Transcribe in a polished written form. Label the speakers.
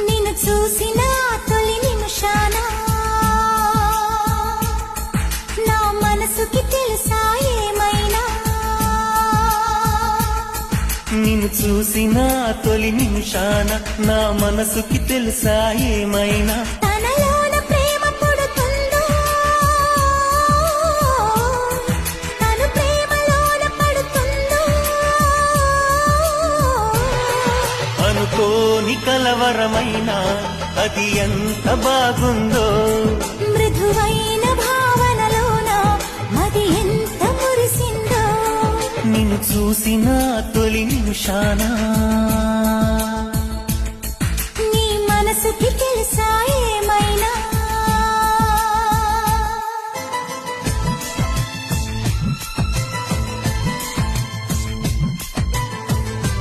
Speaker 1: నిన్ను చూసిన తొలి నిమిషాన నా మనసుకి తెలుసా ఏమైనా.
Speaker 2: నిన్ను చూసిన తొలి నిమిషాన నా మనసుకి తెలుసా ఏమైనా.
Speaker 1: తనలోన ప్రేమ పుడుతుందో తను ప్రేమలోన పడుతుందో.
Speaker 2: అనుకోని కలవరమైనా అది ఎంత బాగుందో.
Speaker 1: మృదువైన భావనలోన అది ఎంత మురిసిందో.
Speaker 2: నిన్ను చూసిన తొలి నిమిషాన
Speaker 1: నీ మనసుకి తెలుసా ఏమైనా.